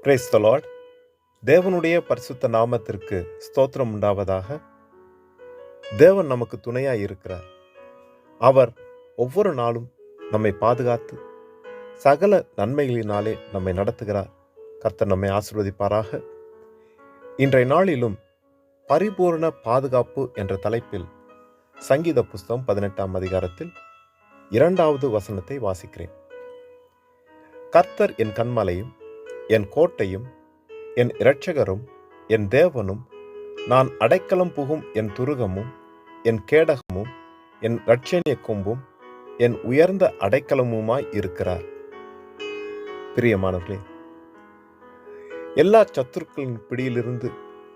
Praise the Lord. தேவனுடைய பரிசுத்த நாமத்திற்கு ஸ்தோத்திரம் உண்டாவதாக. தேவன் நமக்கு துணையாய் இருக்கிறார். அவர் ஒவ்வொரு நாளும் நம்மை பாதுகாத்து சகல நன்மைகளினாலே நம்மை நடத்துகிறார். கர்த்தர் நம்மை ஆசீர்வதிப்பாராக. இன்றைய நாளிலும் பரிபூர்ண பாதுகாப்பு என்ற தலைப்பில் சங்கீத புஸ்தகம் 18ஆம் அதிகாரத்தில் 2வது வசனத்தை வாசிக்கிறேன். கர்த்தர் என் கன்மலையும் என் கோட்டையும் என் இரட்சகரும் என் தேவனும் நான் அடைக்கலம் புகும் என் துருகமும் என் கேடகமும் என் இரட்சணிய கொம்பும் என் உயர்ந்த அடைக்கலமுமாய் இருக்கிறார். பிரியமானவர்களே, எல்லா சத்துருக்களின் பிடியிலிருந்து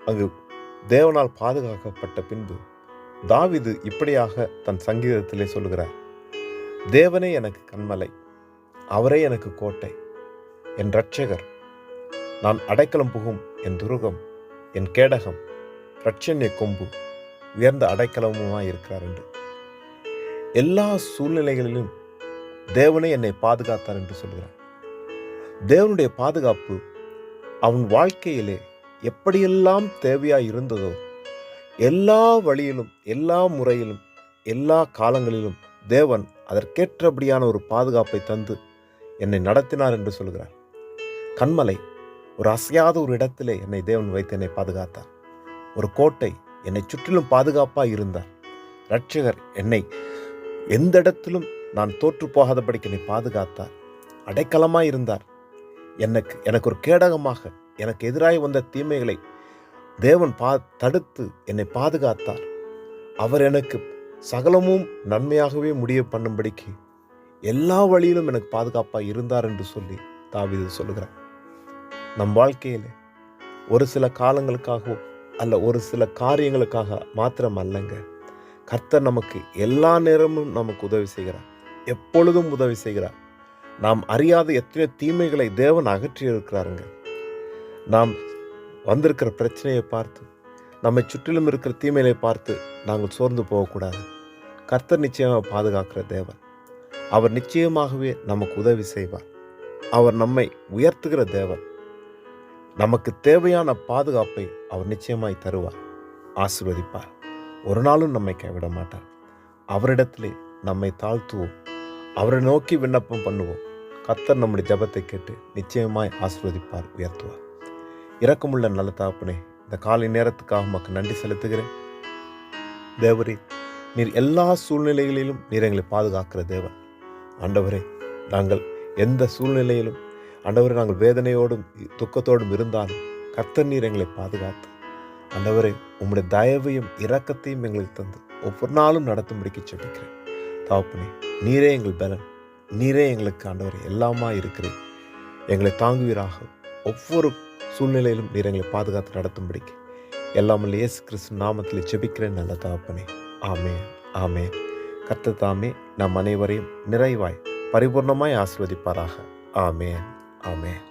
அங்கு தேவனால் பாதுகாக்கப்பட்ட பின்பு தாவீது இப்படியாக தன் சங்கீதத்திலே சொல்லுகிறார்: தேவனே எனக்கு கன்மலை, அவரே எனக்கு கோட்டை, என் இரட்சகர், நான் அடைக்கலம் புகும் என் துருகம், என் கேடகம், இரட்சணிய கொம்பு, உயர்ந்த அடைக்கலமுமாய் இருக்கிறார் என்று. எல்லா சூழ்நிலைகளிலும் தேவனே என்னை பாதுகாத்தார் என்று சொல்கிறார். தேவனுடைய பாதுகாப்பு அவன் வாழ்க்கையிலே எப்படியெல்லாம் தேவையாய் இருந்ததோ, எல்லா வழியிலும், எல்லா முறையிலும், எல்லா காலங்களிலும் தேவன் அதற்கேற்றபடியான ஒரு பாதுகாப்பை தந்து என்னை நடத்தினார் என்று சொல்கிறார். கன்மலை, ஒரு அசையாத ஒரு இடத்திலே என்னை தேவன் வைத்து என்னை பாதுகாத்தார். ஒரு கோட்டை, என்னை சுற்றிலும் பாதுகாப்பாக இருந்தார். இரட்சகர், என்னை எந்த இடத்திலும் நான் தோற்று போகாதபடிக்கு என்னை பாதுகாத்தார். அடைக்கலமாய் இருந்தார். எனக்கு ஒரு கேடகமாக எனக்கு எதிராக வந்த தீமைகளை தேவன் தடுத்து என்னை பாதுகாத்தார். அவர் எனக்கு சகலமும் நன்மையாகவே முடிய பண்ணும்படிக்கு எல்லா வழியிலும் எனக்கு பாதுகாப்பாக இருந்தார் என்று சொல்லி தாவீது சொல்லுகிறார். நம் வாழ்க்கையில் ஒரு சில காலங்களுக்காகவோ அல்ல ஒரு சில காரியங்களுக்காக மாத்திரம் அல்லங்க, கர்த்தர் நமக்கு எல்லா நேரமும் நமக்கு உதவி செய்கிறார். எப்பொழுதும் உதவி செய்கிறார். நாம் அறியாத எத்தனையோ தீமைகளை தேவன் அகற்றி இருக்கிறாருங்க. நாம் வந்திருக்கிற பிரச்சனையை பார்த்து, நம்மை சுற்றிலும் இருக்கிற தீமைகளை பார்த்து நாங்கள் சோர்ந்து போகக்கூடாது. கர்த்தர் நிச்சயமாக பாதுகாக்கிற தேவன். அவர் நிச்சயமாகவே நமக்கு உதவி செய்வார். அவர் நம்மை உயர்த்துகிற தேவன். நமக்கு தேவையான பாதுகாப்பை அவர் நிச்சயமாய் தருவார், ஆசீர்வதிப்பார். ஒரு நாளும் நம்மை கைவிட மாட்டார். அவரிடத்திலே நம்மை தாழ்த்துவோம், அவரை நோக்கி விண்ணப்பம் பண்ணுவோம். கர்த்தர் நம்முடைய ஜெபத்தை கேட்டு நிச்சயமாய் ஆசீர்வதிப்பார், உயர்த்துவார். இரக்கமுள்ள நல்ல தகப்பனே, இந்த காலை நேரத்துக்காக உமக்கு நன்றி செலுத்துகிறேன். தேவரே, நீர் எல்லா சூழ்நிலைகளிலும் நீர் எங்களை பாதுகாக்கிற தேவன். ஆண்டவரே, நாங்கள் எந்த சூழ்நிலையிலும் ஆண்டவரே நாங்கள் வேதனையோடும் துக்கத்தோடும் இருந்தாலும் கர்த்தர் நீர் எங்களை பாதுகாத்து ஆண்டவரே உம்முடைய தயவையும் இரக்கத்தையும் எங்களுக்கு தந்து ஒவ்வொரு நாளும் நடத்தும்படிக்கு ஜெபிக்கிறேன். தகப்பனே, நீரே எங்கள் பலன், நீரே எங்களுக்கு ஆண்டவரே எல்லாமா இருக்கிறேன். எங்களை தாங்குவீராக. ஒவ்வொரு சூழ்நிலையிலும் நீர் எங்களை பாதுகாத்து நடத்தும்படிக்கு எல்லாமல் இயேசு கிறிஸ்து நாமத்தில் ஜெபிக்கிறேன் நல்ல தகப்பனே. ஆமென், ஆமென். கர்த்தர் தாமே நம் அனைவரையும் நிறைவாய் பரிபூர்ணமாய் ஆசீர்வதிப்பாராக. ஆமென், ஆமென்.